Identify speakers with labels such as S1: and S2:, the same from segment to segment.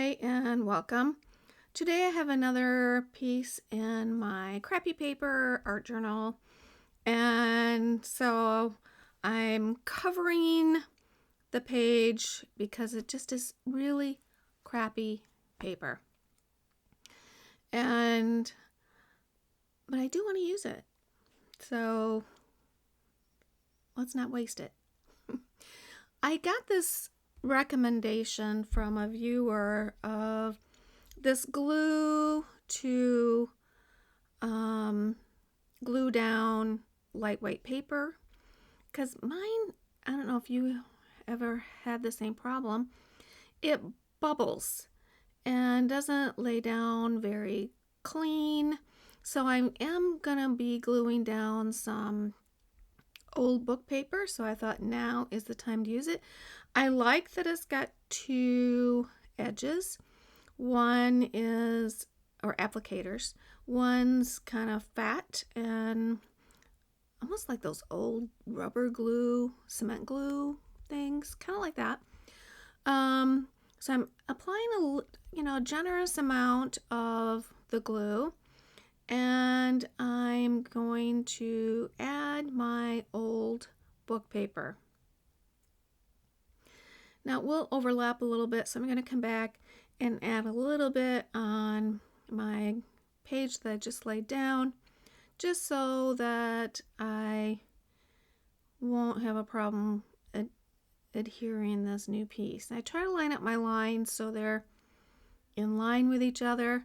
S1: Hi and welcome. Today I have another piece in my crappy paper art journal, and so I'm covering the page because it just is really crappy paper. But I do want to use it, so let's not waste it. I got this recommendation from a viewer of this glue to glue down lightweight paper, because mine, I don't know if you ever had the same problem, it bubbles and doesn't lay down very clean. So I am gonna be gluing down some old book paper, so I thought now is the time to use it. I like that it's got two edges. One is, or applicators, one's kind of fat and almost like those old rubber glue, cement glue things, kind of like that. So I'm applying a generous amount of the glue, and I'm going to add my old book paper. Now it will overlap a little bit, so I'm going to come back and add a little bit on my page that I just laid down, just so that I won't have a problem adhering this new piece. I try to line up my lines so they're in line with each other,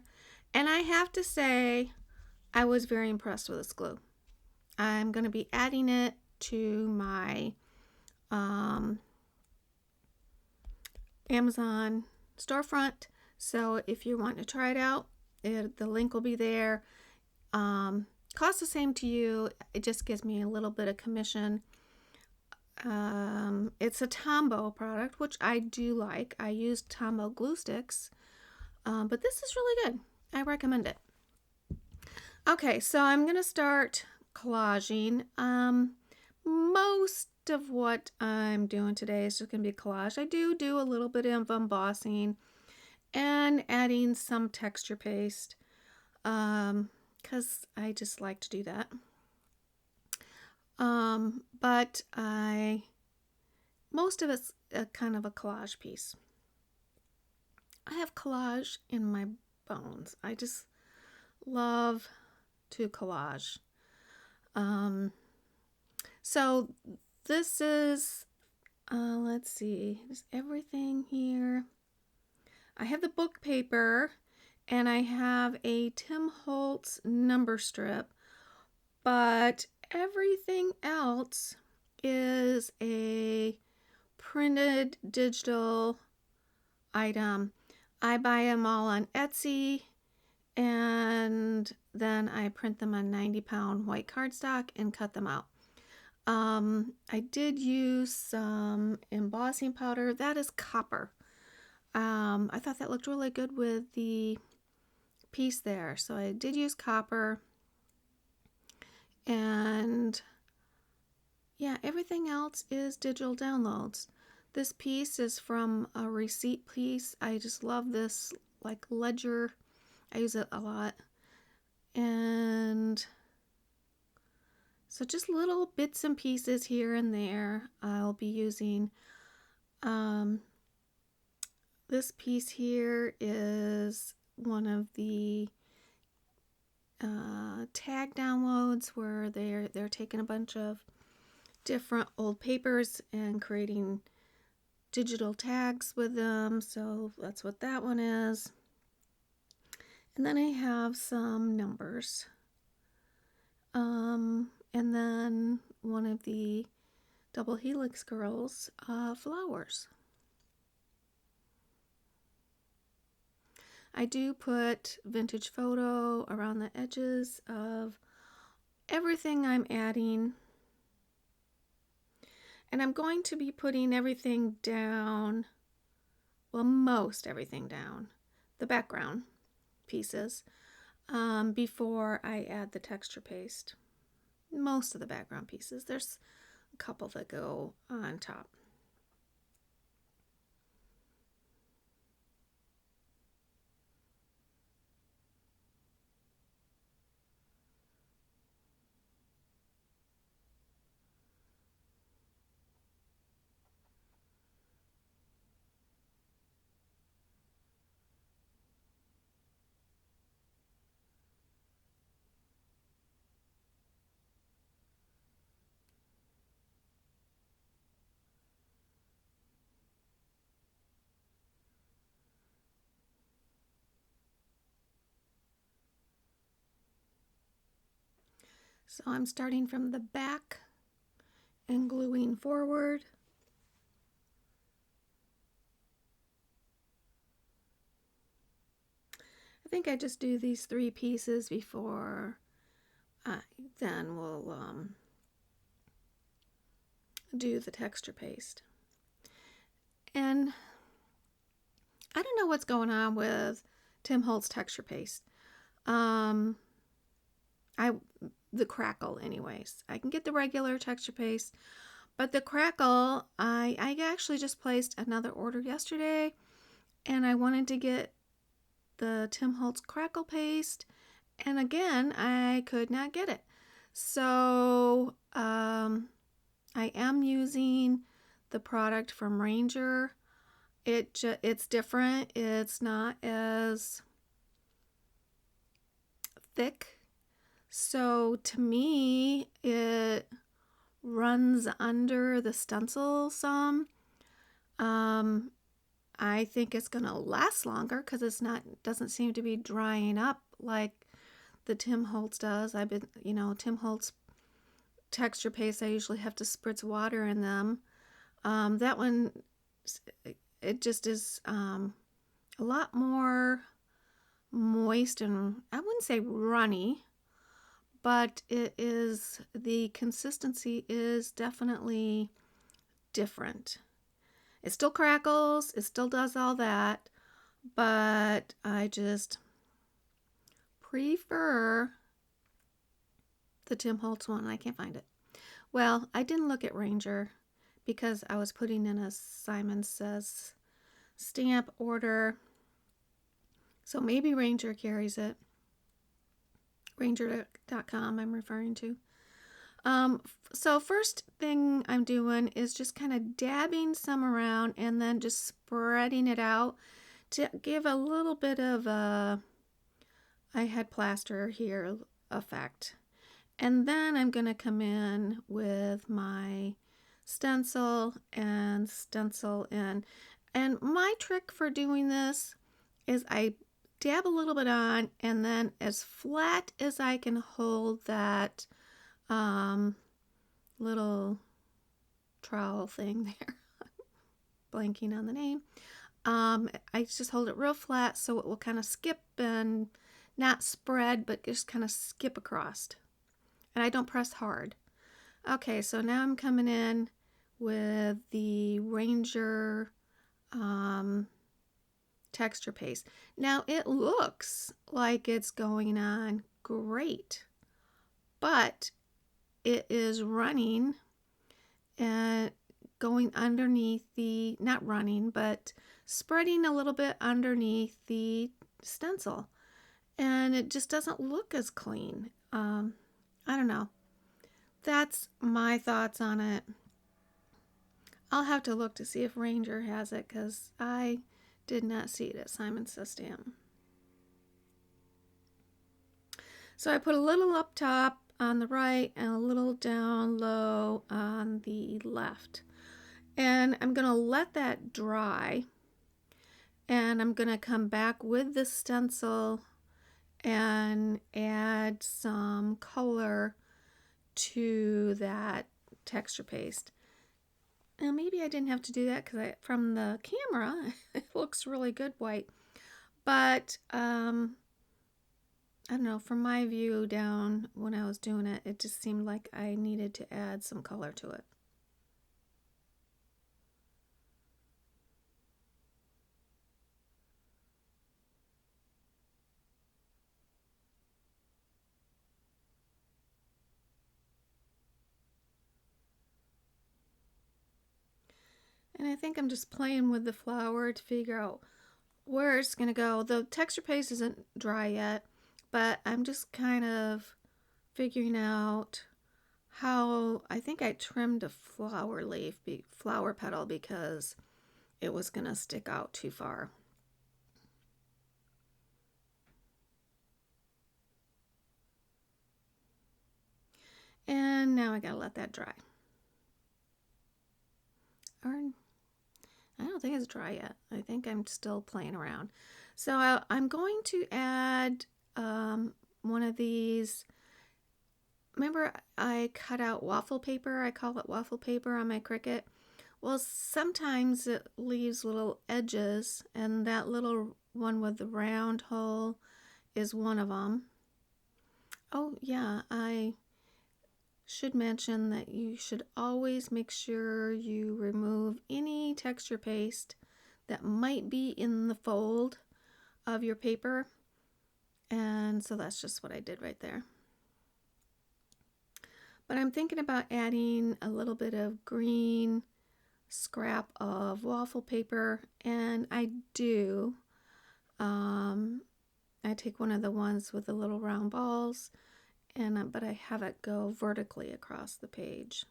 S1: and I have to say I was very impressed with this glue. I'm going to be adding it to my Amazon storefront, so if you want to try it out, the link will be there. Costs the same to you, it just gives me a little bit of commission. It's a Tombow product, which I do like. I use Tombow glue sticks, but this is really good. I recommend it. Okay, so I'm gonna start collaging. Most of what I'm doing today is just gonna be collage. I do a little bit of embossing and adding some texture paste, because I just like to do that. But most of it's a kind of a collage piece. I have collage in my bones. I just love to collage. So this is, let's see, there's everything here. I have the book paper, and I have a Tim Holtz number strip, but everything else is a printed digital item. I buy them all on Etsy, and then I print them on 90-pound white cardstock and cut them out. I did use some embossing powder. That is copper. I thought that looked really good with the piece there, so I did use copper. And yeah, everything else is digital downloads. This piece is from a receipt piece. I just love this, like, ledger. I use it a lot. And so just little bits and pieces here and there I'll be using. This piece here is one of the tag downloads where they're taking a bunch of different old papers and creating digital tags with them. So that's what that one is. And then I have some numbers. And then one of the Double Helix Girls flowers. I do put vintage photo around the edges of everything I'm adding. And I'm going to be putting everything down, well, most everything down, the background pieces, before I add the texture paste. Most of the background pieces. There's a couple that go on top. So I'm starting from the back and gluing forward. I think I just do these 3 pieces before then we'll do the texture paste. And I don't know what's going on with Tim Holtz texture paste. The Crackle anyways. I can get the regular texture paste, but the Crackle, I actually just placed another order yesterday, and I wanted to get the Tim Holtz Crackle paste, and again, I could not get it. So I am using the product from Ranger. It's different. It's not as thick. So to me, it runs under the stencil some. I think it's gonna last longer because doesn't seem to be drying up like the Tim Holtz does. Tim Holtz texture paste, I usually have to spritz water in them. That one, it just is a lot more moist, and I wouldn't say runny, but the consistency is definitely different. It still crackles, it still does all that, but I just prefer the Tim Holtz one. I can't find it. Well, I didn't look at Ranger because I was putting in a Simon Says stamp order. So maybe Ranger carries it. Ranger.com I'm referring to. So first thing I'm doing is just kind of dabbing some around and then just spreading it out to give a little bit of a I had plaster here effect. And then I'm going to come in with my stencil and stencil in. And my trick for doing this is I dab a little bit on, and then as flat as I can hold that little trowel thing there, blanking on the name, I just hold it real flat so it will kind of skip and not spread, but just kind of skip across. And I don't press hard. Okay, so now I'm coming in with the Ranger texture paste. Now it looks like it's going on great, but it is running and going underneath not running, but spreading a little bit underneath the stencil. And it just doesn't look as clean. I don't know. That's my thoughts on it. I'll have to look to see if Ranger has it because I did not see it at Simon Says Stamp. So I put a little up top on the right and a little down low on the left. And I'm going to let that dry. And I'm going to come back with the stencil and add some color to that texture paste. Now maybe I didn't have to do that because from the camera it looks really good white, but I don't know, from my view down when I was doing it, it just seemed like I needed to add some color to it. And I think I'm just playing with the flower to figure out where it's going to go. The texture paste isn't dry yet, but I'm just kind of figuring out how. I think I trimmed a flower petal because it was going to stick out too far. And now I got to let that dry. Or I don't think it's dry yet. I think I'm still playing around. So I'm going to add one of these remember I cut out waffle paper? I call it waffle paper on my Cricut. Well, sometimes it leaves little edges, and that little one with the round hole is one of them. Oh, yeah, I should mention that you should always make sure you remove any texture paste that might be in the fold of your paper. And so that's just what I did right there. But I'm thinking about adding a little bit of green scrap of waffle paper, and I do. I take one of the ones with the little round balls, but I have it go vertically across the page.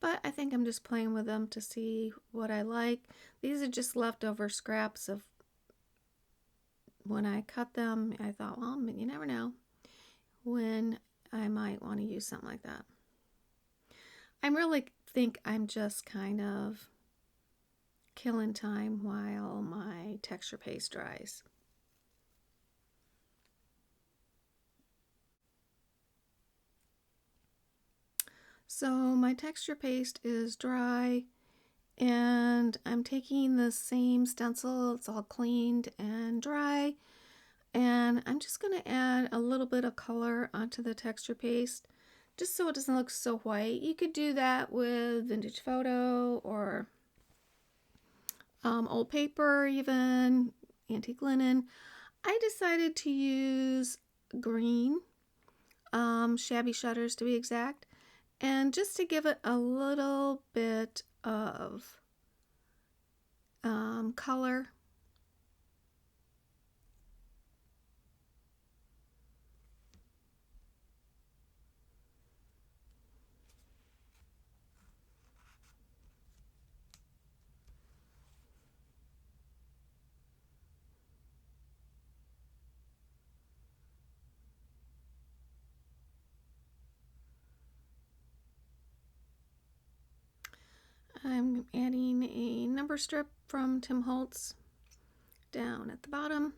S1: But I think I'm just playing with them to see what I like. These are just leftover scraps of when I cut them. I thought, well, you never know when I might want to use something like that. I really think I'm just kind of killing time while my texture paste dries. So my texture paste is dry, and I'm taking the same stencil. It's all cleaned and dry, and I'm just going to add a little bit of color onto the texture paste just so it doesn't look so white. You could do that with vintage photo or old paper, even antique linen. I decided to use green, shabby shutters to be exact, and just to give it a little bit of color. I'm adding a number strip from Tim Holtz down at the bottom.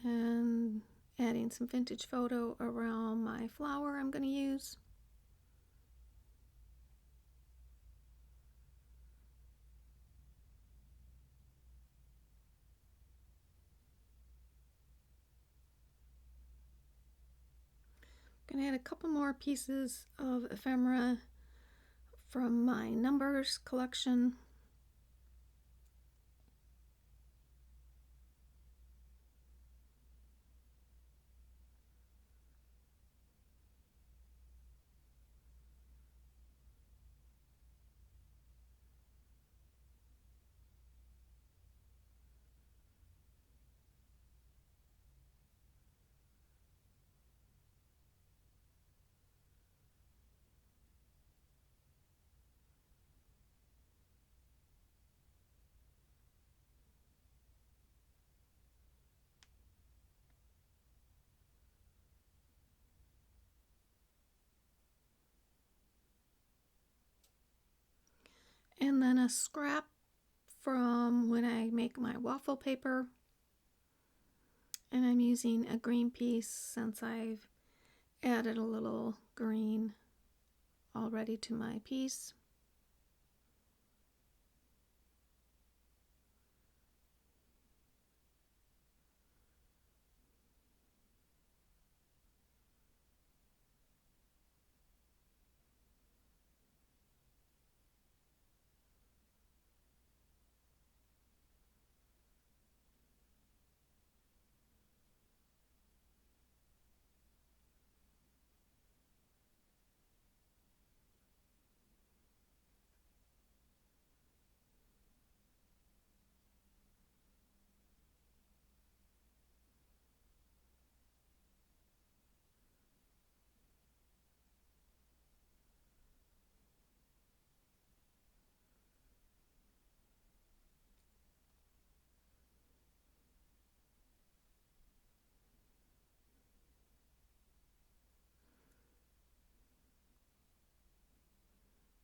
S1: And adding some vintage photo around my flower I'm going to use. I'm going to add a couple more pieces of ephemera from my numbers collection. And then a scrap from when I make my waffle paper. And I'm using a green piece since I've added a little green already to my piece.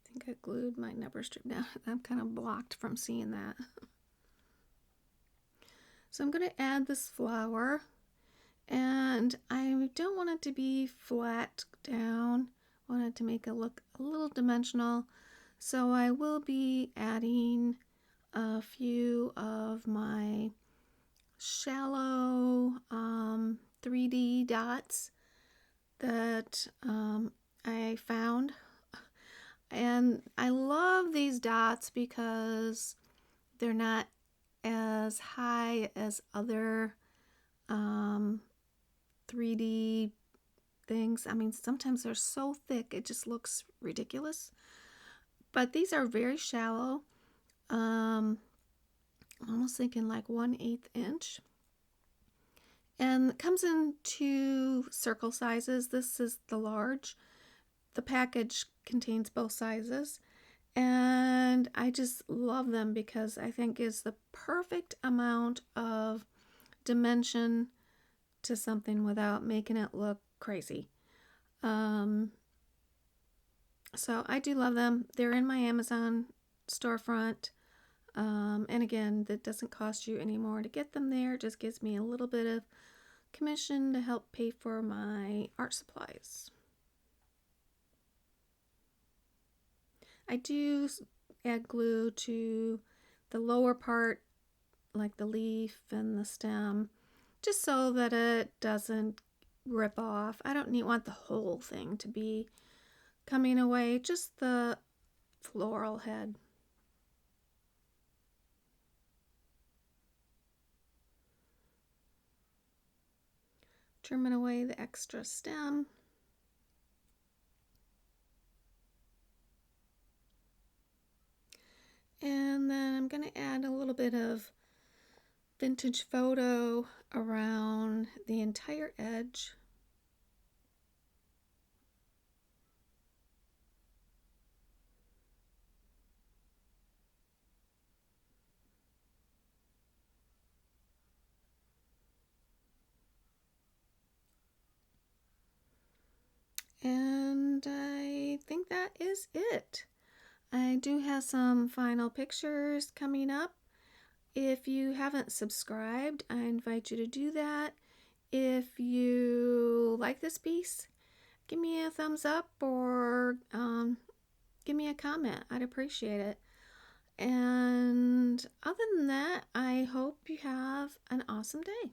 S1: I think I glued my number strip down. I'm kind of blocked from seeing that. So I'm going to add this flower, and I don't want it to be flat down. I want it to make it look a little dimensional. So I will be adding a few of my shallow 3D dots that I found. And I love these dots because they're not as high as other 3D things. I mean, sometimes they're so thick it just looks ridiculous. But these are very shallow. I'm almost thinking like 1/8 inch. And it comes in two circle sizes. This is the large. The package contains both sizes. And I just love them because I think is the perfect amount of dimension to something without making it look crazy. So I do love them. They're in my Amazon storefront. And again, that doesn't cost you any more to get them there. It just gives me a little bit of commission to help pay for my art supplies. I do add glue to the lower part, like the leaf and the stem, just so that it doesn't rip off. I don't want the whole thing to be coming away, just the floral head. Trimming away the extra stem. And then I'm going to add a little bit of vintage photo around the entire edge. And I think that is it. I do have some final pictures coming up. If you haven't subscribed, I invite you to do that. If you like this piece, give me a thumbs up or give me a comment. I'd appreciate it. And other than that, I hope you have an awesome day.